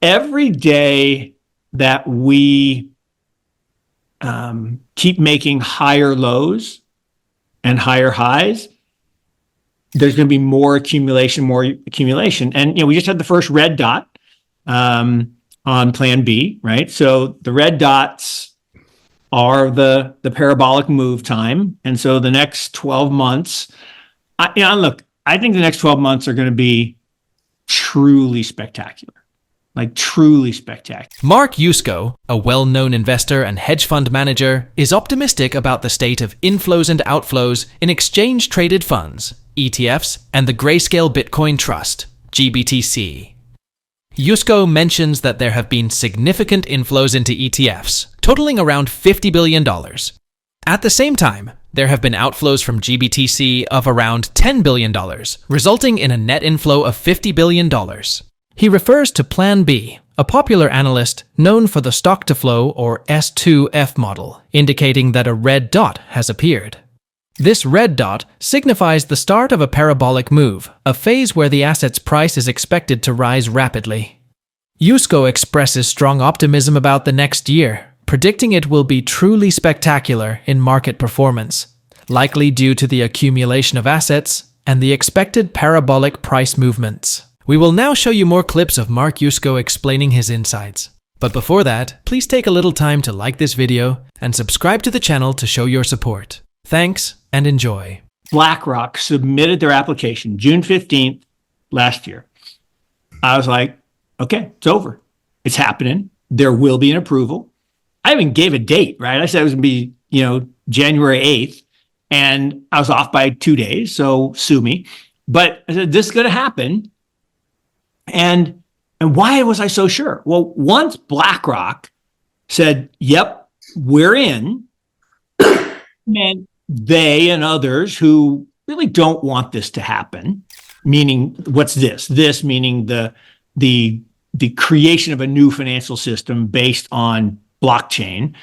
every day that we keep making higher lows and higher highs, there's going to be more accumulation. And, we just had the first red dot on plan B, right? So the red dots are the parabolic move time. And so the next 12 months, I think the next 12 months are going to be truly spectacular. Like truly spectacular. Mark Yusko, a well-known investor and hedge fund manager, is optimistic about the state of inflows and outflows in exchange-traded funds, ETFs, and the Grayscale Bitcoin Trust, GBTC. Yusko mentions that there have been significant inflows into ETFs, totaling around $50 billion. At the same time, there have been outflows from GBTC of around $10 billion, resulting in a net inflow of $50 billion. He refers to Plan B, a popular analyst known for the stock-to-flow or S2F model, indicating that a red dot has appeared. This red dot signifies the start of a parabolic move, a phase where the asset's price is expected to rise rapidly. Yusko expresses strong optimism about the next year, predicting it will be truly spectacular in market performance, likely due to the accumulation of assets and the expected parabolic price movements. We will now show you more clips of Mark Yusko explaining his insights. But before that, please take a little time to like this video and subscribe to the channel to show your support. Thanks and enjoy. BlackRock submitted their application June 15th last year. I was like, okay, it's over. It's happening. There will be an approval. I even gave a date, right? I said it was going to be, January 8th, and I was off by 2 days, so sue me. But I said, this is going to happen. And why was I so sure? Well, once BlackRock said, yep, we're in, and they and others who really don't want this to happen, meaning what's this? This meaning the creation of a new financial system based on blockchain.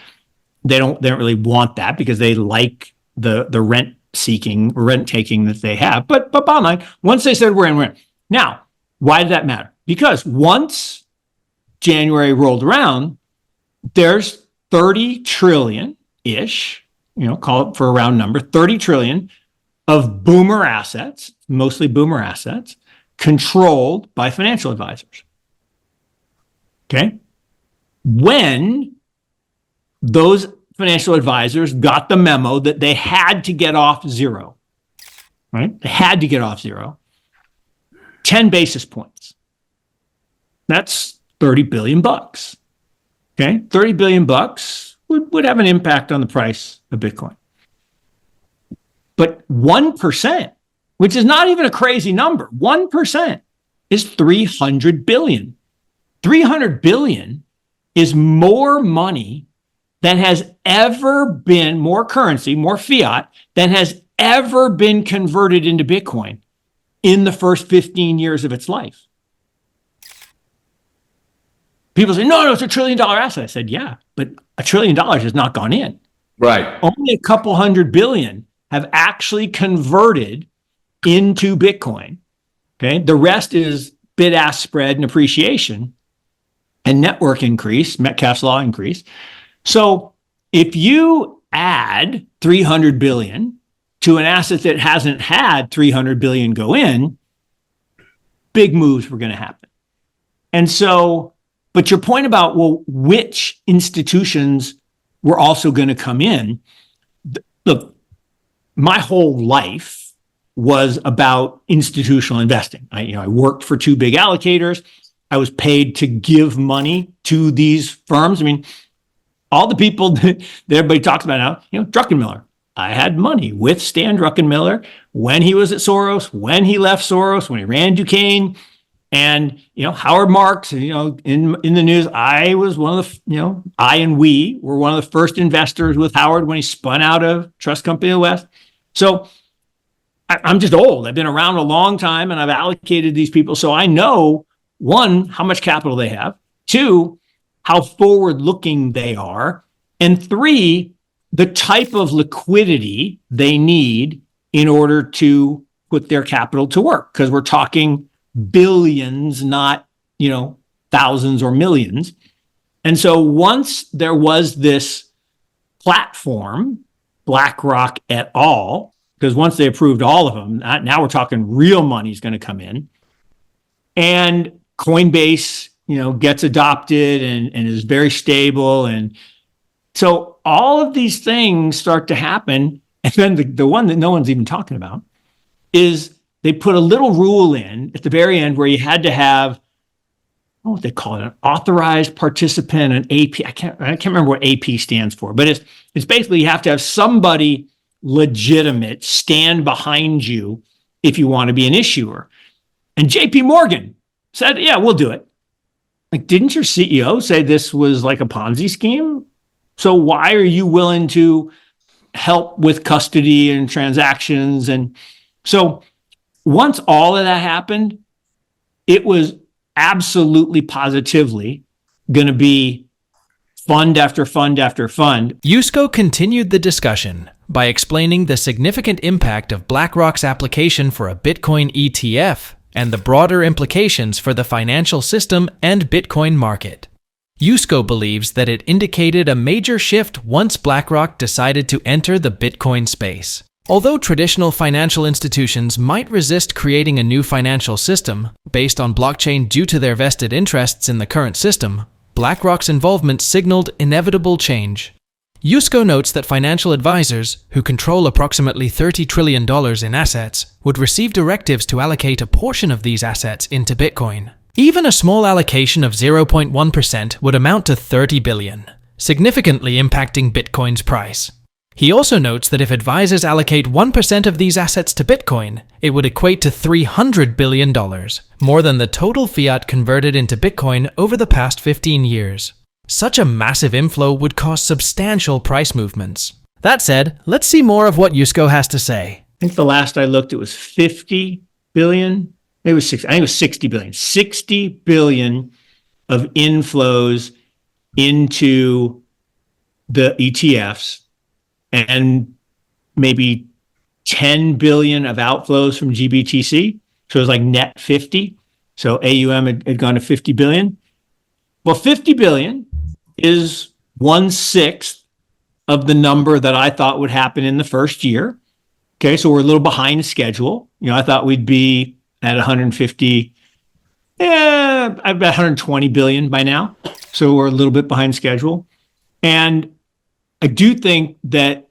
They don't really want that because they like the rent taking that they have. But bottom line, once they said we're in. Now, why did that matter? Because once January rolled around, there's 30 trillion-ish, call it for a round number, 30 trillion of boomer assets, mostly boomer assets, controlled by financial advisors. Okay? When those financial advisors got the memo that they had to get off zero, right? They had to get off zero. 10 basis points. That's 30 billion bucks. Okay? 30 billion bucks would have an impact on the price of Bitcoin. But 1%, which is not even a crazy number, 1% is 300 billion. 300 billion is more money than has ever been, more currency, more fiat, than has ever been converted into Bitcoin in the first 15 years of its life. People say, no, it's $1 trillion asset. I said, yeah, but $1 trillion has not gone in. Right. Only a couple hundred billion have actually converted into Bitcoin. Okay. The rest is bid-ask spread and appreciation and network increase, Metcalfe's law increase. So if you add 300 billion to an asset that hasn't had 300 billion go in, big moves were going to happen. And so, but your point about, well, which institutions were also going to come in, look, my whole life was about institutional investing. I worked for two big allocators. I was paid to give money to these firms. I mean, all the people that everybody talks about now, Druckenmiller. I had money with Stan Druckenmiller when he was at Soros, when he left Soros, when he ran Duquesne, and Howard Marks. In the news, I was one of the I and we were one of the first investors with Howard when he spun out of Trust Company of the West. So I'm just old. I've been around a long time, and I've allocated these people, so I know, one, how much capital they have, two, how forward-looking they are, and three, the type of liquidity they need in order to put their capital to work. Because we're talking billions, not, thousands or millions. And so once there was this platform, BlackRock et al., because once they approved all of them, now we're talking real money is going to come in. And Coinbase, gets adopted and is very stable. And so all of these things start to happen. And then the one that no one's even talking about is they put a little rule in at the very end where you had to have, what they call it, an authorized participant, an AP. I can't remember what AP stands for, but it's basically you have to have somebody legitimate stand behind you if you want to be an issuer. And JP Morgan said, yeah, we'll do it. Like, didn't your CEO say this was like a Ponzi scheme? So why are you willing to help with custody and transactions? And so once all of that happened, it was absolutely positively going to be fund after fund after fund. Yusko continued the discussion by explaining the significant impact of BlackRock's application for a Bitcoin ETF and the broader implications for the financial system and Bitcoin market. Yusko believes that it indicated a major shift once BlackRock decided to enter the Bitcoin space. Although traditional financial institutions might resist creating a new financial system based on blockchain due to their vested interests in the current system, BlackRock's involvement signaled inevitable change. Yusko notes that financial advisors, who control approximately $30 trillion in assets, would receive directives to allocate a portion of these assets into Bitcoin. Even a small allocation of 0.1% would amount to $30 billion, significantly impacting Bitcoin's price. He also notes that if advisors allocate 1% of these assets to Bitcoin, it would equate to $300 billion, more than the total fiat converted into Bitcoin over the past 15 years. Such a massive inflow would cause substantial price movements. That said, let's see more of what Yusko has to say. I think the last I looked, it was 50 billion. It was 60. I think it was 60 billion. 60 billion of inflows into the ETFs and maybe 10 billion of outflows from GBTC. So it was like net 50. So AUM had gone to 50 billion. Well, 50 billion is 1/6 of the number that I thought would happen in the first year. Okay, so we're a little behind schedule. I thought we'd be at 150, about 120 billion by now. So we're a little bit behind schedule. And I do think that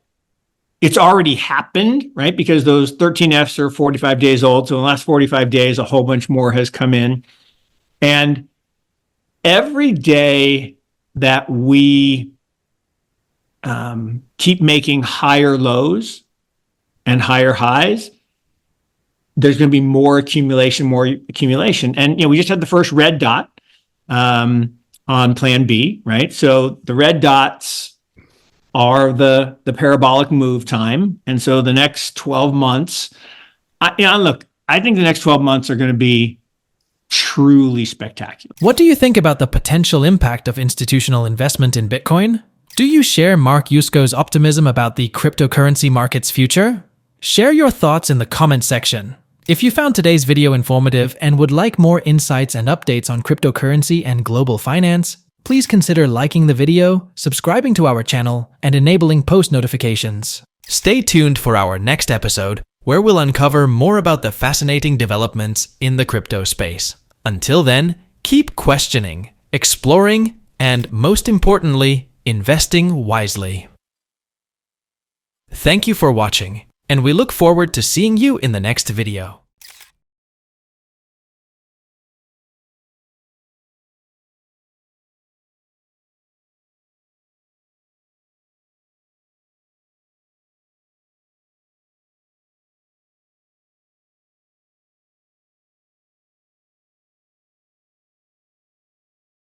it's already happened, right? Because those 13Fs are 45 days old. So in the last 45 days, a whole bunch more has come in. And every day that we keep making higher lows and higher highs, there's going to be more accumulation. And, we just had the first red dot on plan B, right? So the red dots are the parabolic move time. And so the next 12 months, I think the next 12 months are going to be truly spectacular. What do you think about the potential impact of institutional investment in Bitcoin? Do you share Mark Yusko's optimism about the cryptocurrency market's future? Share your thoughts in the comment section. If you found today's video informative and would like more insights and updates on cryptocurrency and global finance, please consider liking the video, subscribing to our channel, and enabling post notifications. Stay tuned for our next episode, where we'll uncover more about the fascinating developments in the crypto space. Until then, keep questioning, exploring, and most importantly, investing wisely. Thank you for watching, and we look forward to seeing you in the next video.